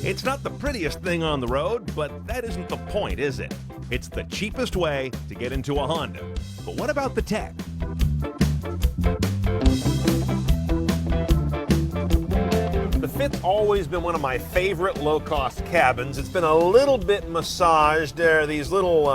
It's not the prettiest thing on the road, but that isn't the point, is it? It's the cheapest way to get into a Honda. But what about the tech? The Fit's always been one of my favorite low-cost cabins. It's been a little bit massaged. There are these little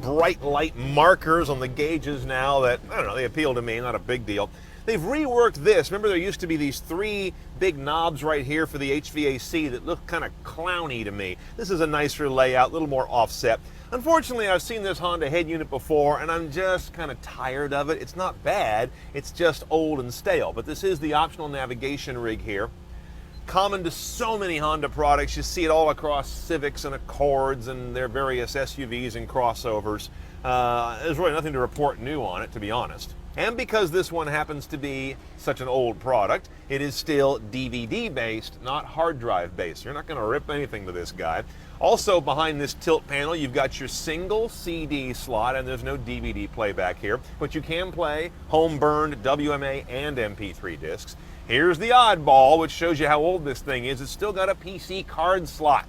bright light markers on the gauges now that, I don't know, they appeal to me, not a big deal. They've reworked this. Remember, there used to be these three big knobs right here for the HVAC that look kind of clowny to me. This is a nicer layout, a little more offset. Unfortunately, I've seen this Honda head unit before, and I'm just kind of tired of it. It's not bad, it's just old and stale. But this is the optional navigation rig here. Common to so many Honda products. You see it all across Civics and Accords and their various SUVs and crossovers. There's really nothing to report new on it, to be honest. And because this one happens to be such an old product, it is still DVD-based, not hard drive-based. You're not going to rip anything to this guy. Also, behind this tilt panel, you've got your single CD slot, and there's no DVD playback here, but you can play home-burned WMA and MP3 discs. Here's the oddball, which shows you how old this thing is. It's still got a PC card slot.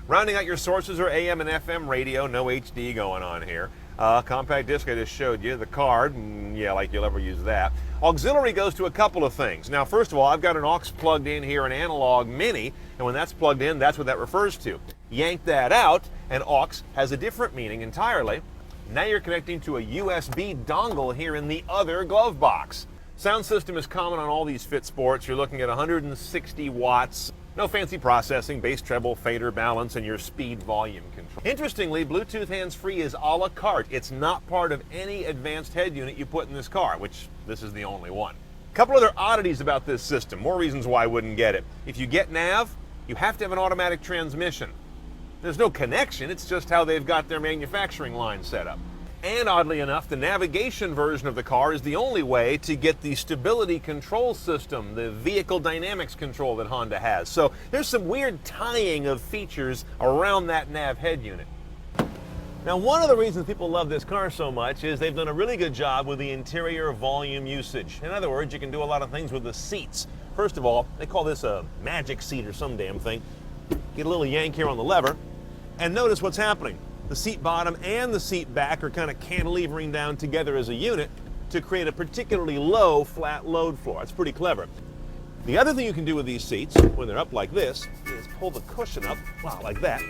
Rounding out your sources are AM and FM radio, no HD going on here. Compact disc I just showed you, the card, yeah, like you'll ever use that. Auxiliary goes to a couple of things. Now, first of all, I've got an aux plugged in here, an analog mini, and when that's plugged in, that's what that refers to. Yank that out, and aux has a different meaning entirely. Now you're connecting to a USB dongle here in the other glove box. Sound system is common on all these Fit Sports. You're looking at 160 watts. No fancy processing, bass, treble, fader, balance, and your speed volume control. Interestingly, Bluetooth hands-free is a la carte. It's not part of any advanced head unit you put in this car, which this is the only one. A couple other oddities about this system, more reasons why I wouldn't get it. If you get nav, you have to have an automatic transmission. There's no connection, it's just how they've got their manufacturing line set up. And oddly enough, the navigation version of the car is the only way to get the stability control system, the vehicle dynamics control that Honda has. So there's some weird tying of features around that nav head unit. Now, one of the reasons people love this car so much is they've done a really good job with the interior volume usage. In other words, you can do a lot of things with the seats. First of all, they call this a magic seat or some damn thing. Get a little yank here on the lever, and notice what's happening. The seat bottom and the seat back are kind of cantilevering down together as a unit to create a particularly low flat load floor. It's pretty clever. The other thing you can do with these seats, when they're up like this, is pull the cushion up, wow, like that.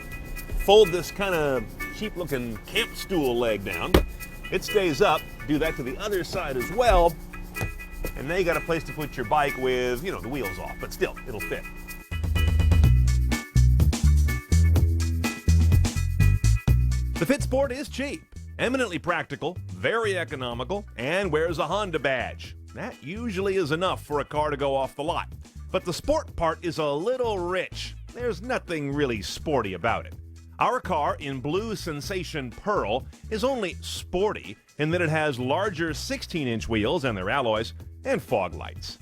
Fold this kind of cheap looking camp stool leg down. It stays up. Do that to the other side as well. And now you got a place to put your bike with, you know, the wheels off, but still, it'll fit. The Fit Sport is cheap, eminently practical, very economical, and wears a Honda badge. That usually is enough for a car to go off the lot. But the sport part is a little rich. There's nothing really sporty about it. Our car in Blue Sensation Pearl is only sporty in that it has larger 16-inch wheels and their alloys and fog lights.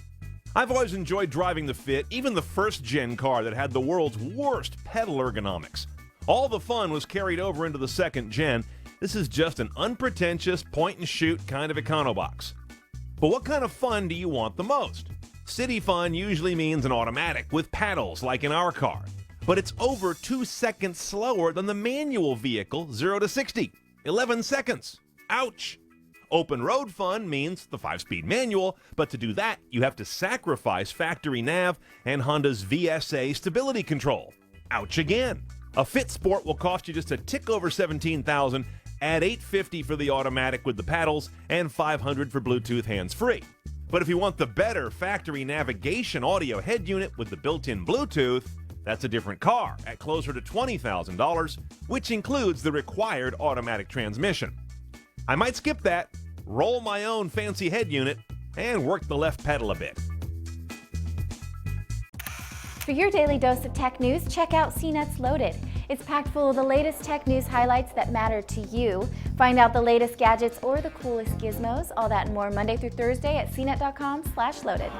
I've always enjoyed driving the Fit, even the first-gen car that had the world's worst pedal ergonomics. All the fun was carried over into the second gen. This is just an unpretentious point-and-shoot kind of econobox. But what kind of fun do you want the most? City fun usually means an automatic with paddles like in our car. But it's over 2 seconds slower than the manual vehicle 0 to 60. 11 seconds. Ouch! Open road fun means the 5-speed manual, but to do that, you have to sacrifice factory nav and Honda's VSA stability control. Ouch again! A Fit Sport will cost you just a tick over $17,000, add $850 for the automatic with the paddles, and $500 for Bluetooth hands-free. But if you want the better factory navigation audio head unit with the built-in Bluetooth, that's a different car at closer to $20,000, which includes the required automatic transmission. I might skip that, roll my own fancy head unit, and work the left pedal a bit. For your daily dose of tech news, check out CNET's Loaded. It's packed full of the latest tech news highlights that matter to you. Find out the latest gadgets or the coolest gizmos, all that and more Monday through Thursday at cnet.com/loaded.